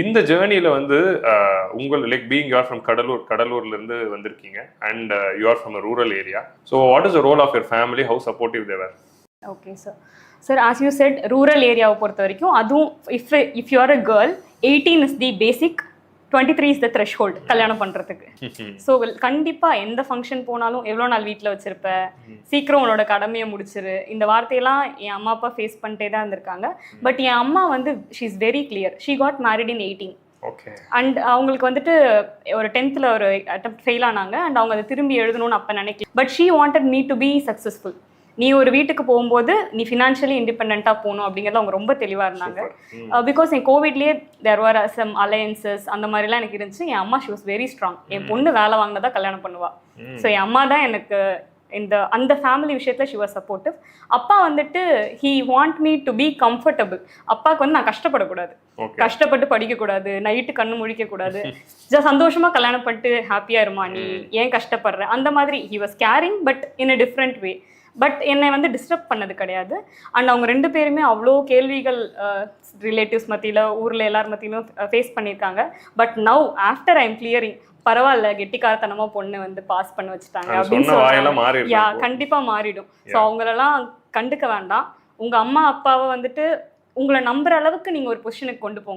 இந்த ஜேர்னியில் வந்து உங்கள் லைக் பீங் யூஆர் ஃப்ரம் கடலூர்லேருந்து வந்திருக்கீங்க and you are from a rural area. So what is the role of your family, how supportive they were? Okay sir. Sir as you said rural ஏரியாவை பொறுத்த வரைக்கும் அதுவும் if you are a girl 18 is the basic, 23 is the threshold கல்யாணம் பண்ணுறதுக்கு. So கண்டிப்பாக எந்த function போனாலும் எவ்வளோ நாள் வீட்டில் வச்சிருப்ப, சீக்கிரம் உன்னோட கடமையை முடிச்சிரு, இந்த வார்த்தையெல்லாம் என் அம்மா அப்பா ஃபேஸ் பண்ணிட்டே தான் இருந்திருக்காங்க. பட் என் அம்மா வந்து she is very clear. She got married in 18 and அவங்களுக்கு வந்துட்டு ஒரு 10th ஒரு அட்டெம்ப்ட் ஃபெயில் ஆனாங்க அண்ட் அவங்க அதை திரும்பி எழுதணும்னு அப்போ நினைக்கல. But she wanted me to be successful. நீ ஒரு வீட்டுக்கு போகும்போது நீ ஃபினான்ஷியலி இண்டிபெண்ட்டாக போகணும் அப்படிங்கிறது அவங்க ரொம்ப தெளிவாக இருந்தாங்க. பிகாஸ் என் கோவிட்லேயே தேர் ஆர் சம் அலையன்சஸ் அந்த மாதிரிலாம் எனக்கு இருந்துச்சு. என் அம்மா ஷி வாஸ் வெரி ஸ்ட்ராங். என் பொண்ணு வேலை வாங்கினதான் கல்யாணம் பண்ணுவா. ஸோ என் அம்மா தான் எனக்கு அந்த ஃபேமிலி விஷயத்தில் ஷி வாஸ் சப்போர்ட்டிவ். அப்பா வந்துட்டு he want me to be comfortable. அப்பாவுக்கு வந்து நான் கஷ்டப்படக்கூடாது, கஷ்டப்பட்டு படிக்கக்கூடாது, நைட்டு கண்ணு முழிக்கக்கூடாது, சந்தோஷமாக கல்யாணம் பண்ணிட்டு ஹாப்பியாக இருமா, நீ ஏன் கஷ்டப்படுற, அந்த மாதிரி he was caring but in a different way. But என்னை வந்து டிஸ்டர்ப் பண்ணது கிடையாது. அண்ட் அவங்க 2 பேருமே அவ்வளோ கேள்விகள் ரிலேட்டிவ்ஸ் மத்தியில் ஊரில் எல்லார் மத்தியிலும் ஃபேஸ் பண்ணியிருக்காங்க. But now after I am clearing, பரவாயில்ல கெட்டிக்காரத்தனமாக பொண்ணு வந்து பாஸ் பண்ண வச்சுட்டாங்க அப்படின்னு சொன்னாங்க. யா கண்டிப்பாக மாறிடும். ஸோ அவங்களெல்லாம் கண்டுக்க வேண்டாம். உங்கள் அம்மா அப்பாவை வந்துட்டு உங்களை நம்புற அளவுக்கு நீங்கள் ஒரு பொசிஷனுக்கு கொண்டு போங்க.